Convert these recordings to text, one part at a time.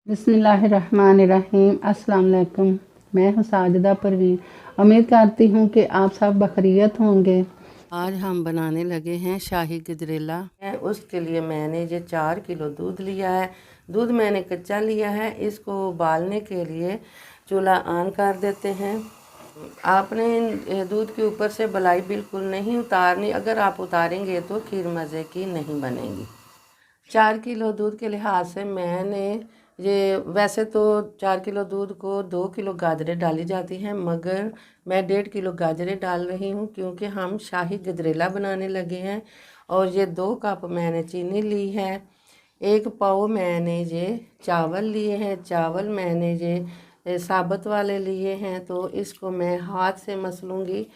बिस्मिल्लाहिर्रहमानिर्रहीम। अस्सलाम वालेकुम। मैं हूँ साजिदा परवीन। उम्मीद करती हूँ कि आप सब बखैरियत होंगे। आज हम बनाने लगे हैं शाही गजरेला। उसके लिए मैंने ये 4 किलो दूध लिया है। दूध मैंने कच्चा लिया है। इसको उबालने के लिए चूल्हा ऑन कर देते हैं। आपने दूध के ऊपर से बलाई बिल्कुल नहीं उतारनी। अगर आप उतारेंगे तो खीर मज़े की नहीं बनेगी। 4 किलो दूध के लिहाज से मैंने ये वैसे तो 4 किलो दूध को 2 किलो गाजरें डाली जाती हैं, मगर मैं 1.5 किलो गाजरें डाल रही हूँ क्योंकि हम शाही गजरेला बनाने लगे हैं। और ये 2 कप मैंने चीनी ली है। 1 पाव मैंने ये चावल लिए हैं। चावल मैंने ये साबुत वाले लिए हैं, तो इसको मैं हाथ से मसलूँगी।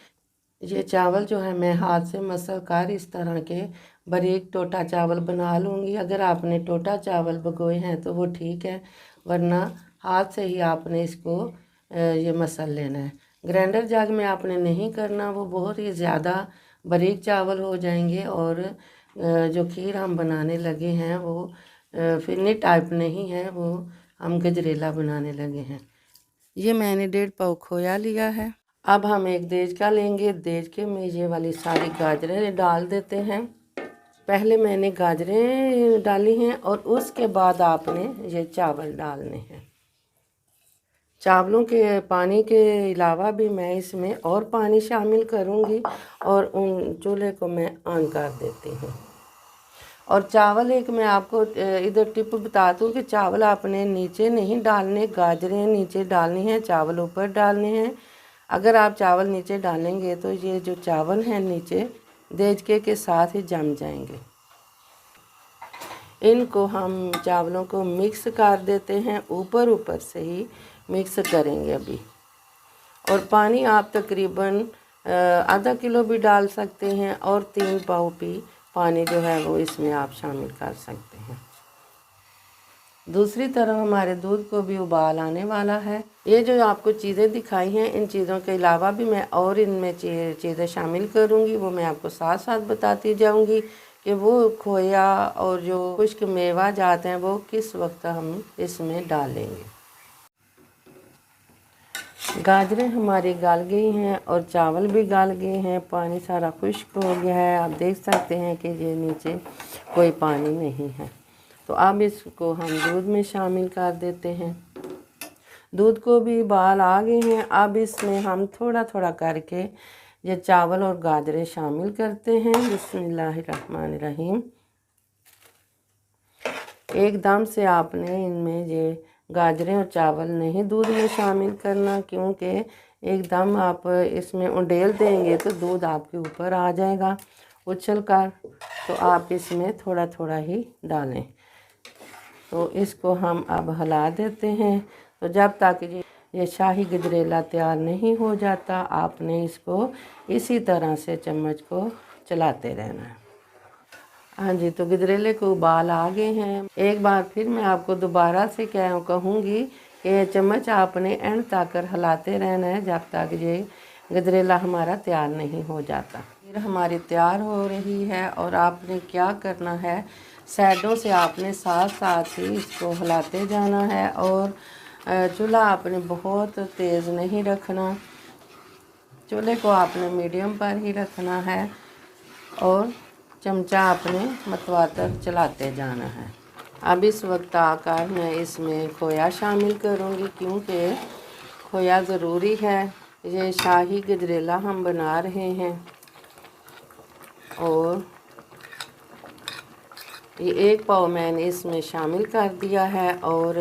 ये चावल जो है मैं हाथ से मसल कर इस तरह के बारीक टोटा चावल बना लूँगी। अगर आपने टोटा चावल भिगोए हैं तो वो ठीक है, वरना हाथ से ही आपने इसको ये मसल लेना है। ग्राइंडर जग में आपने नहीं करना, वो बहुत ही ज़्यादा बारीक चावल हो जाएंगे। और जो खीर हम बनाने लगे हैं वो फिरनी टाइप नहीं है, वो हम गजरेला बनाने लगे हैं। ये मैंने 1.5 पाव खोया लिया है। अब हम एक देचका लेंगे। देचके में ये वाली सारी गाजरें डाल देते हैं। पहले मैंने गाजरें डाली हैं और उसके बाद आपने ये चावल डालने हैं। चावलों के पानी के अलावा भी मैं इसमें और पानी शामिल करूँगी और उन चूल्हे को मैं ऑन कर देती हूँ। और चावल एक मैं आपको इधर टिप बता दूँ कि चावल आपने नीचे नहीं डालने, गाजरें नीचे डालनी हैं, चावल ऊपर डालने हैं। अगर आप चावल नीचे डालेंगे तो ये जो चावल हैं नीचे देचके के साथ ही जम जाएंगे। इनको हम चावलों को मिक्स कर देते हैं, ऊपर ऊपर से ही मिक्स करेंगे अभी। और पानी आप तकरीबन आधा किलो भी डाल सकते हैं और 3 पाव भी पानी जो है वो इसमें आप शामिल कर सकते हैं। दूसरी तरफ हमारे दूध को भी उबाल आने वाला है। ये जो आपको चीज़ें दिखाई हैं, इन चीज़ों के अलावा भी मैं और इनमें चीज़ें शामिल करूँगी, वो मैं आपको साथ साथ बताती जाऊँगी कि वो खोया और जो खुश्क मेवा जाते हैं वो किस वक्त हम इसमें डालेंगे। गाजरें हमारी गल गई हैं और चावल भी गल गए हैं, पानी सारा खुश्क हो गया है। आप देख सकते हैं कि ये नीचे कोई पानी नहीं है। तो अब इसको हम दूध में शामिल कर देते हैं। दूध को भी उबाल आ गए हैं। अब इसमें हम थोड़ा थोड़ा करके ये चावल और गाजरें शामिल करते हैं। बिस्मिल्लाहिर्रहमानिर्रहीम। एकदम से आपने इनमें ये गाजरें और चावल नहीं दूध में शामिल करना, क्योंकि एकदम आप इसमें उंडेल देंगे तो दूध आपके ऊपर आ जाएगा उछल कर। तो आप इसमें थोड़ा थोड़ा ही डालें। तो इसको हम अब हिला देते हैं। तो जब तक ये शाही गजरेला तैयार नहीं हो जाता, आपने इसको इसी तरह से चम्मच को चलाते रहना है। हाँ जी, तो गजरेले को उबाल आ गए हैं। एक बार फिर मैं आपको दोबारा से क्या कहूँगी कि चम्मच आपने एंड तक हिलाते रहना है जब तक ये गजरेला हमारा तैयार नहीं हो जाता। फिर हमारी तैयार हो रही है और आपने क्या करना है, साइडों से आपने साथ साथ ही इसको हिलाते जाना है। और चूल्हा आपने बहुत तेज़ नहीं रखना, चूल्हे को आपने मीडियम पर ही रखना है और चमचा आपने मतवातर चलाते जाना है। अब इस वक्त आकर मैं इसमें खोया शामिल करूँगी, क्योंकि खोया ज़रूरी है। ये शाही गजरेला हम बना रहे हैं। और ये 1 पाव मैंने इसमें शामिल कर दिया है और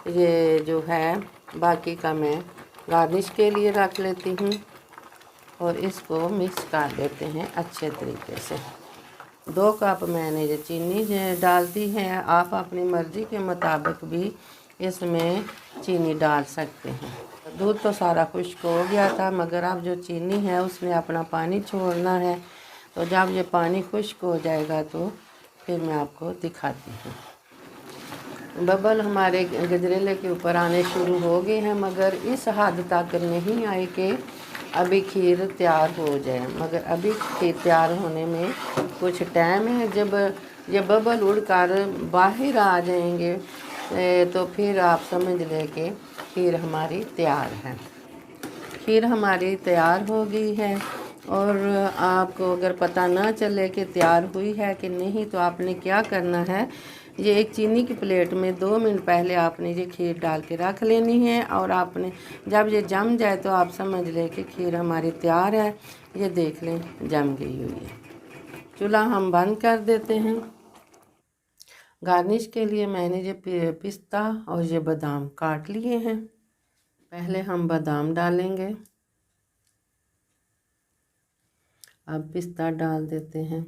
ये जो है बाकी का मैं गार्निश के लिए रख लेती हूँ। और इसको मिक्स कर देते हैं अच्छे तरीके से। 2 कप मैंने ये चीनी डाल दी है। आप अपनी मर्ज़ी के मुताबिक भी इसमें चीनी डाल सकते हैं। दूध तो सारा खुश्क हो गया था, मगर अब जो चीनी है उसने अपना पानी छोड़ना है। तो जब ये पानी खुश्क हो जाएगा तो फिर मैं आपको दिखाती हूँ। बबल हमारे गजरेले के ऊपर आने शुरू हो गए हैं, मगर इस हद तक नहीं आए कि अभी खीर तैयार हो जाए, मगर अभी खीर तैयार होने में कुछ टाइम है। जब ये बबल उड़कर बाहर आ जाएंगे तो फिर आप समझ लें कि खीर हमारी तैयार है। खीर हमारी तैयार हो गई है। और आपको अगर पता ना चले कि तैयार हुई है कि नहीं, तो आपने क्या करना है, ये एक चीनी की प्लेट में 2 मिनट पहले आपने ये खीर डाल के रख लेनी है। और आपने जब ये जम जाए तो आप समझ लें कि खीर हमारी तैयार है। ये देख लें जम गई हुई है। चूल्हा हम बंद कर देते हैं। गार्निश के लिए मैंने ये पिस्ता और ये बादाम काट लिए हैं। पहले हम बादाम डालेंगे। अब पिस्ता डाल देते हैं।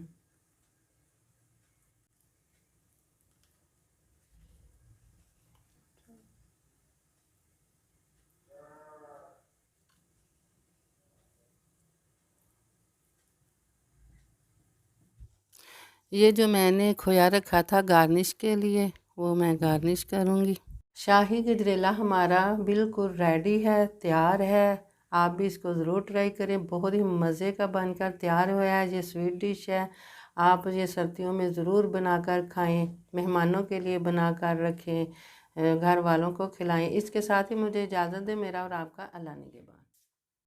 ये जो मैंने खोया रखा था गार्निश के लिए, वो मैं गार्निश करूँगी। शाही गजरेला हमारा बिल्कुल रेडी है, तैयार है। आप भी इसको ज़रूर ट्राई करें। बहुत ही मज़े का बनकर तैयार हुआ है। ये स्वीट डिश है। आप ये सर्दियों में ज़रूर बनाकर खाएं, मेहमानों के लिए बनाकर रखें, घर वालों को खिलाएं। इसके साथ ही मुझे इजाज़त दें। मेरा और आपका अल्लाह निगहबान।